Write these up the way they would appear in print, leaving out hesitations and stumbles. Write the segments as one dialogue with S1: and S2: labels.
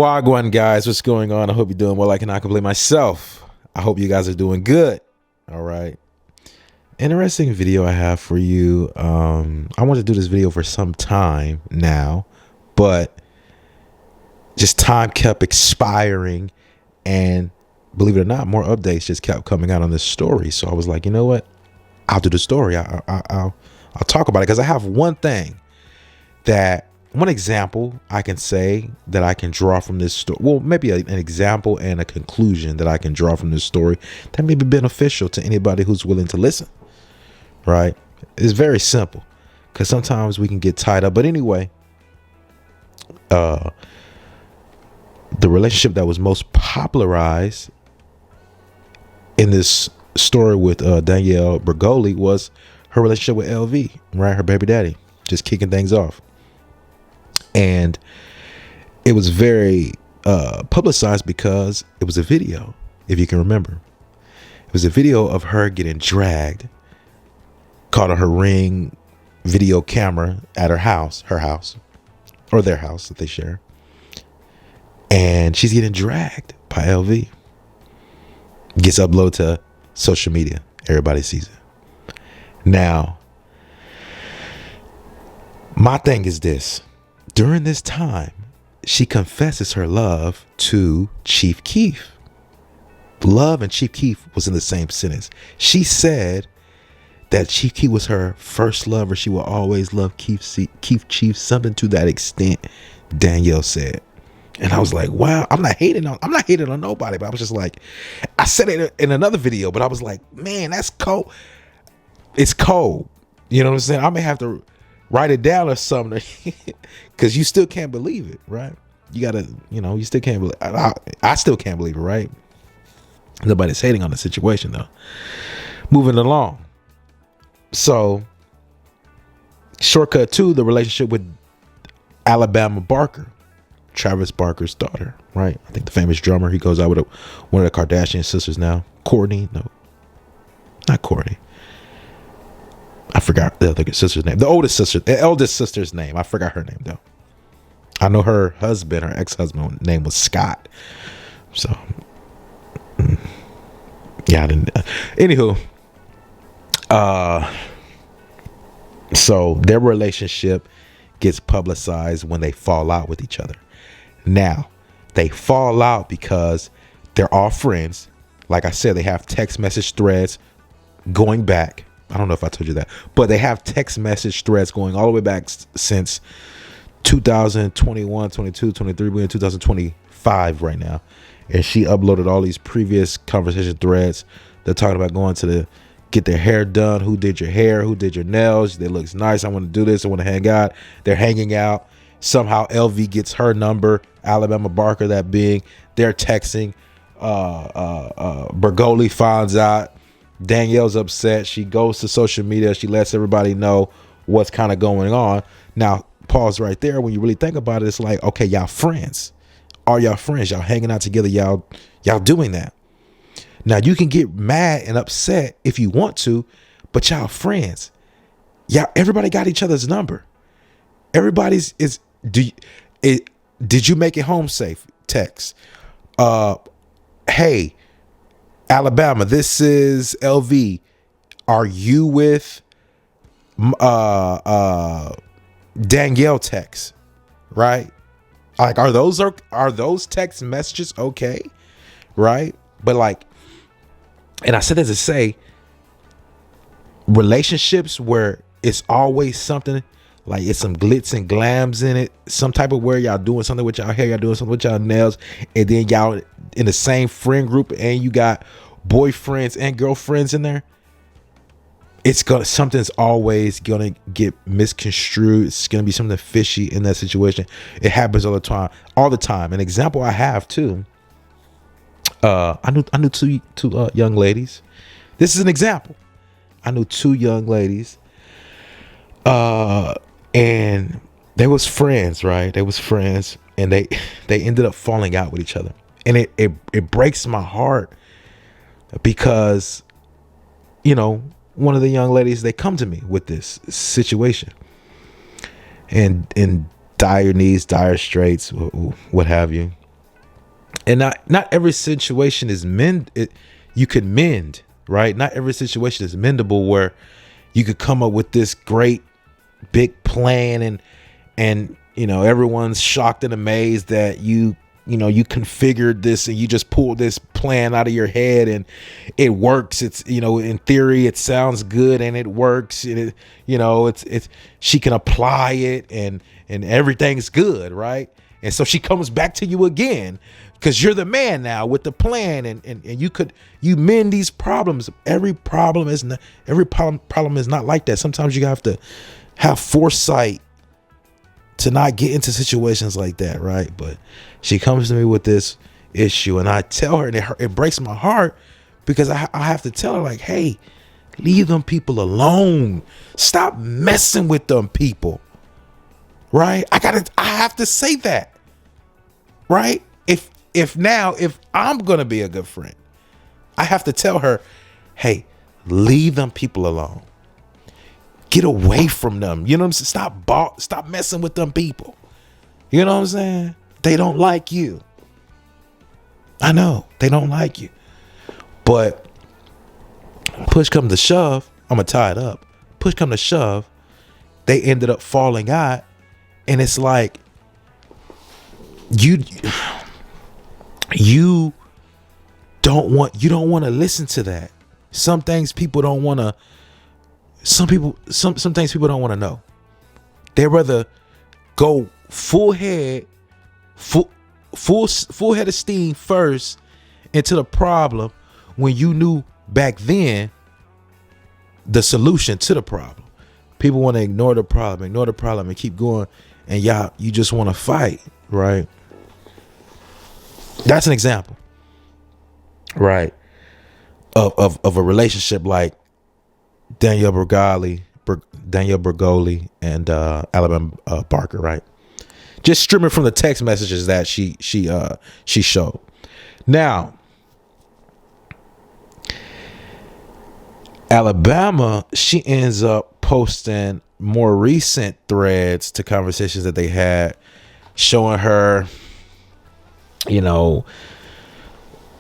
S1: Wagwan guys, what's going on? I hope you're doing well. I cannot complain myself. I hope you guys are doing good. All right. Interesting video I have for you. I want to do this video for some time now, but just time kept expiring, and believe it or not, more updates just kept coming out on this story. So I was like, you know what? I'll do the story. I'll talk about it because I have one example I can say that I can draw from this story. Well, maybe an example and a conclusion that I can draw from this story that may be beneficial to anybody who's willing to listen. Right? It's very simple because sometimes we can get tied up. But anyway, the relationship that was most popularized in this story with Danielle Bregoli was her relationship with LV, right? Her baby daddy, just kicking things off. And it was very publicized because it was a video, if you can remember. It was a video of her getting dragged, caught on her Ring video camera at her house, or their house that they share. And she's getting dragged by LV. Gets uploaded to social media. Everybody sees it. Now, my thing is this. During this time, she confesses her love to Chief Keef. Love and Chief Keef was in the same sentence. She said that Chief Keef was her first love, or she will always love Keef Chief, something to that extent, Danielle said. And I was like, wow, I'm not hating on nobody, but I was just like, I said it in another video, but I was like, man, that's cold. It's cold. You know what I'm saying? I may have to write it down or something, because you still can't believe it, right? You gotta, you still can't believe. I still can't believe it, right? Nobody's hating on the situation though. Moving along. So, shortcut to the relationship with Alabama Barker, Travis Barker's daughter, right? I think the famous drummer. He goes out with one of the Kardashian sisters now. Courtney, no, not Courtney. I forgot the other sister's name. The eldest sister's name. I forgot her name though. I know her ex-husband name was Scott. So, yeah, I didn't. Anywho, so their relationship gets publicized when they fall out with each other. Now, they fall out because they're all friends. Like I said, they have text message threads going back. I don't know if I told you that, but they have text message threads going all the way back since 2021, 22, 23. We're in 2025 right now. And she uploaded all these previous conversation threads. They're talking about going to get their hair done. Who did your hair? Who did your nails? They looks nice. I want to do this. I want to hang out. They're hanging out. Somehow LV gets her number. Alabama Barker, that being. They're texting. Bregoli finds out. Danielle's upset. She goes to social media. She lets everybody know what's kind of going on. Now, pause right there. When you really think about it, it's like, okay, y'all friends. Are y'all friends? Y'all hanging out together. Y'all doing that. Now, you can get mad and upset if you want to, but y'all friends. Everybody got each other's number. Everybody's did you make it home safe? Text. Hey, Alabama, this is LV. Are you with Danielle text? Right? Like, are those text messages okay? Right? But like, and I said that to say, relationships where it's always something, like it's some glitz and glams in it, some type of where y'all doing something with y'all hair, y'all doing something with y'all nails, and then y'all in the same friend group and you got boyfriends and girlfriends in there, something's always gonna get misconstrued. It's gonna be something fishy in that situation. It happens all the time. An example I have too. I knew two young ladies. This is an example. I knew two young ladies, and they was friends, right? They was friends, and they ended up falling out with each other, and it breaks my heart because, one of the young ladies, they come to me with this situation, and in dire needs, dire straits, what have you. And not every situation is you can mend, right? Not every situation is mendable where you could come up with this great big plan, and everyone's shocked and amazed that you configured this and you just pulled this plan out of your head and it works. It's, in theory it sounds good and it works, and it's she can apply it and everything's good, right? And so she comes back to you again because you're the man now with the plan, and you mend these problems. Every problem is not like that. Sometimes you have to have foresight to not get into situations like that, right? But she comes to me with this issue, and I tell her, and it breaks my heart because I have to tell her, like, hey, leave them people alone. Stop messing with them people, right? I have to say that, right? If I'm gonna be a good friend, I have to tell her, hey, leave them people alone. Get away from them. You know what I'm saying? Stop messing with them people. You know what I'm saying? They don't like you. I know they don't like you. But push come to shove, I'm going to tie it up. Push come to shove, they ended up falling out. And it's like, you don't want to listen to that. Some things people don't want to. Some things people don't want to know. They'd rather go full head of steam first into the problem when you knew back then the solution to the problem. People want to ignore the problem and keep going, and you just want to fight, right? That's an example, right, of a relationship like Danielle Bergoli and Alabama Barker, right? Just streaming from the text messages that she showed. Now, Alabama, she ends up posting more recent threads to conversations that they had, showing her,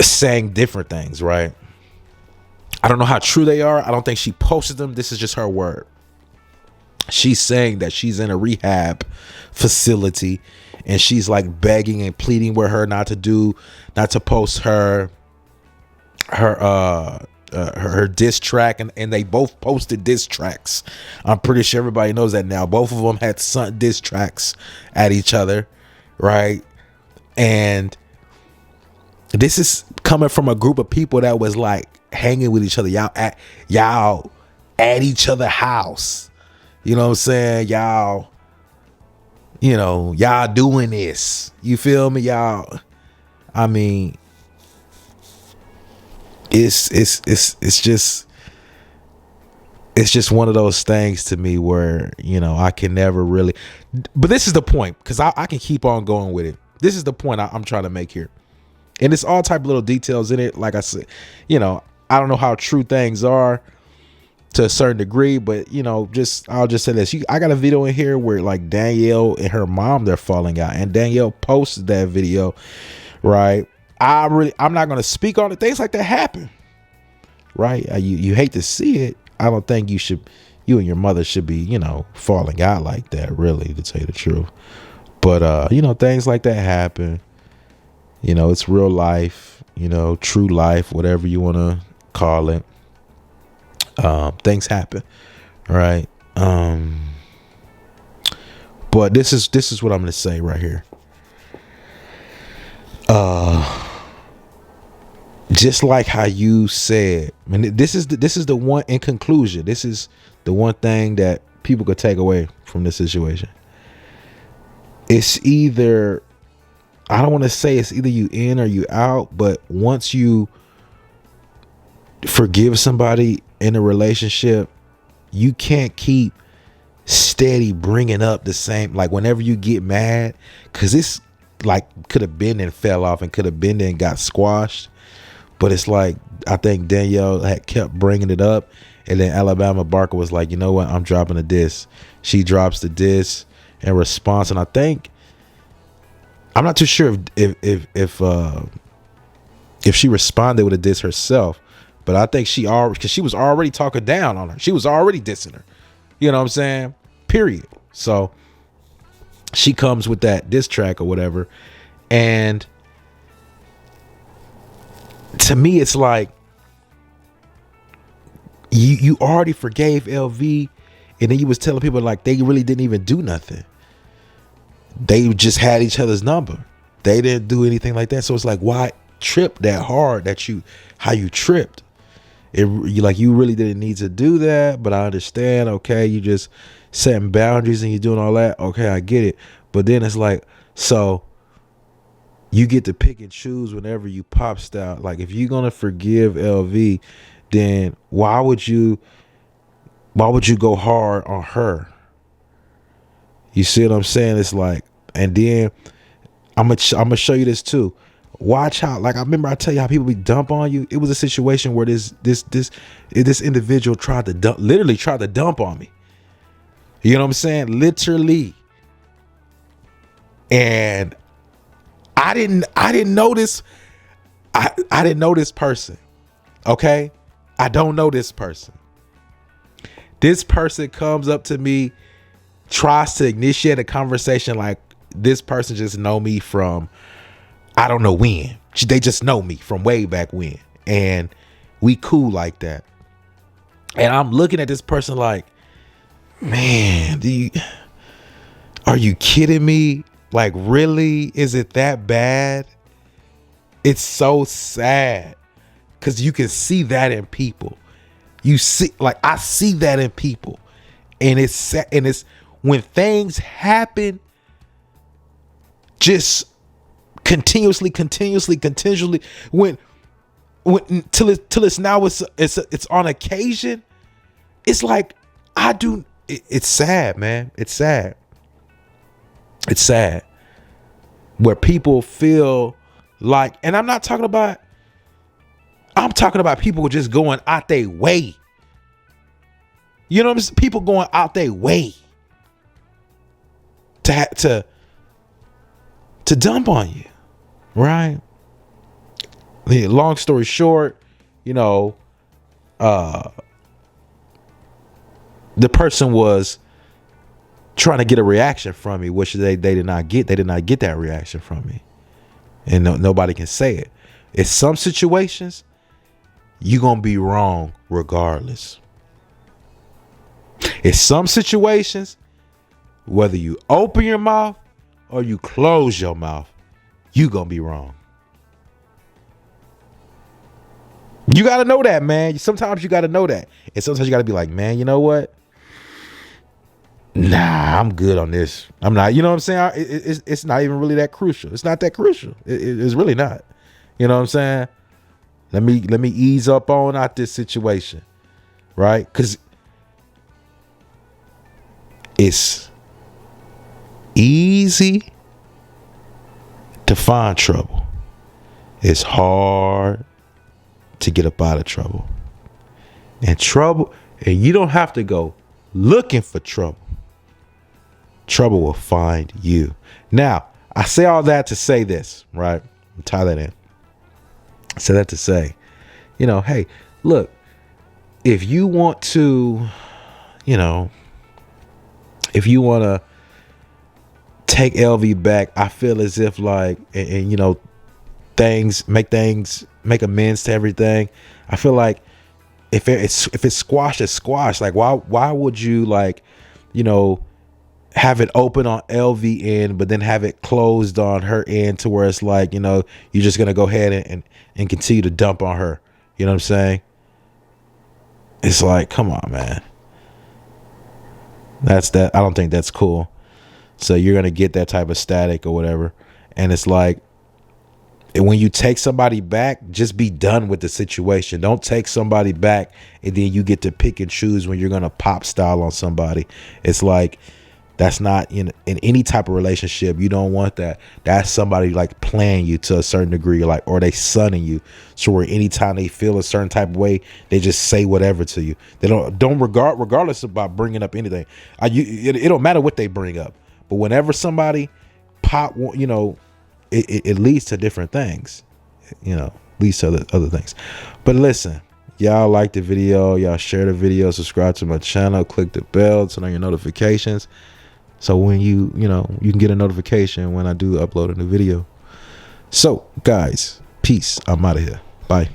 S1: saying different things, right? I don't know how true they are. I don't think she posted them. This is just her word. She's saying that she's in a rehab facility, and she's like begging and pleading with her not to post her diss track, and they both posted diss tracks. I'm pretty sure everybody knows that now. Both of them had sent diss tracks at each other, right? And this is coming from a group of people that was like hanging with each other. Y'all at each other's house. You know what I'm saying? Y'all doing this. You feel me? Y'all. I mean, it's just one of those things to me where, I can never really, but this is the point, because I can keep on going with it. This is the point I'm trying to make here. And it's all type of little details in it. Like I said, I don't know how true things are to a certain degree, but I'll just say this. I got a video in here where like Danielle and her mom, they're falling out, and Danielle posted that video, right? I'm not going to speak on it. Things like that happen, right? You hate to see it. I don't think you and your mother should be, falling out like that, really, to tell you the truth. But, things like that happen. It's real life, true life, whatever you want to call it. Things happen, right? But this is what I'm going to say right here. Just like how you said, this is the one, in conclusion, this is the one thing that people could take away from this situation. It's either, I don't want to say it's either you in or you out, but once you forgive somebody in a relationship, you can't keep steady bringing up the same, like whenever you get mad, because it's like could have been and fell off and could have been and got squashed. But it's like, I think Danielle had kept bringing it up, and then Alabama Barker was like, you know what, I'm dropping a diss. She drops the diss in response, and I think I'm not too sure if she responded with a diss herself, but I think she already, because she was already talking down on her. She was already dissing her. You know what I'm saying? Period. So she comes with that diss track or whatever. And to me, it's like, you already forgave LV, and then you was telling people like they really didn't even do nothing. They just had each other's number. They didn't do anything like that. So it's like, why trip that hard how you tripped? You really didn't need to do that, but I understand. Okay, you just setting boundaries and you doing all that. Okay, I get it. But then it's like, so you get to pick and choose whenever you pop style. Like, if you're gonna forgive LV, then why would you go hard on her? You see what I'm saying? It's like, and then I'm gonna show you this too. Watch how, like, I remember I tell you how people be dump on you. It was a situation where this individual literally tried to dump on me. You know what I'm saying? Literally. And I didn't know this. I didn't know this person. Okay? I don't know this person. This person comes up to me, tries to initiate a conversation like this person just know me from I don't know when. They just know me from way back when. And we cool like that. And I'm looking at this person like, man, are you kidding me? Like, really? Is it that bad? It's so sad. Because you can see that in people. You see, like, I see that in people. And it's when things happen, just continuously when till it's now it's on occasion. It's like it's sad, man. It's sad where people feel like, and I'm talking about people just going out their way. You know what I'm saying? People going out their way to dump on you. Right. Long story short, the person was trying to get a reaction from me, which they did not get. They did not get that reaction from me, and nobody can say it. In some situations, you're gonna be wrong regardless. In some situations, whether you open your mouth or you close your mouth, you gonna be wrong. You gotta know that, man. Sometimes you gotta know that. And sometimes you gotta be like, man, you know what? Nah, I'm good on this. I'm not, you know what I'm saying? It's not even really that crucial. It's not that crucial. It's really not. You know what I'm saying? Let me ease up on out this situation. Right? Because it's easy to find trouble. It's hard to get up out of trouble. And you don't have to go looking for trouble. Trouble will find you. Now, I say all that to say this, right? Tie that in. I say that to say, hey, look, if you want to, if you want to take LV back, I feel as if like, and make amends to everything. I feel like if it's squashed, it's squashed. Like, why would you have it open on LV end, but then have it closed on her end to where it's like, you're just gonna go ahead and continue to dump on her. You know what I'm saying? It's like, come on, man. I don't think that's cool. So you're gonna get that type of static or whatever. And it's like, and when you take somebody back, just be done with the situation. Don't take somebody back and then you get to pick and choose when you're gonna pop style on somebody. It's like, that's not in any type of relationship. You don't want that. That's somebody like playing you to a certain degree, like, or they sunning you. So where anytime they feel a certain type of way, they just say whatever to you. They don't regardless about bringing up anything. It don't matter what they bring up. But whenever somebody it leads to different things, you know, leads to other things. But listen, y'all like the video, y'all share the video, subscribe to my channel, click the bell, turn on your notifications, so when you can get a notification when I do upload a new video. So guys, peace. I'm out of here. Bye.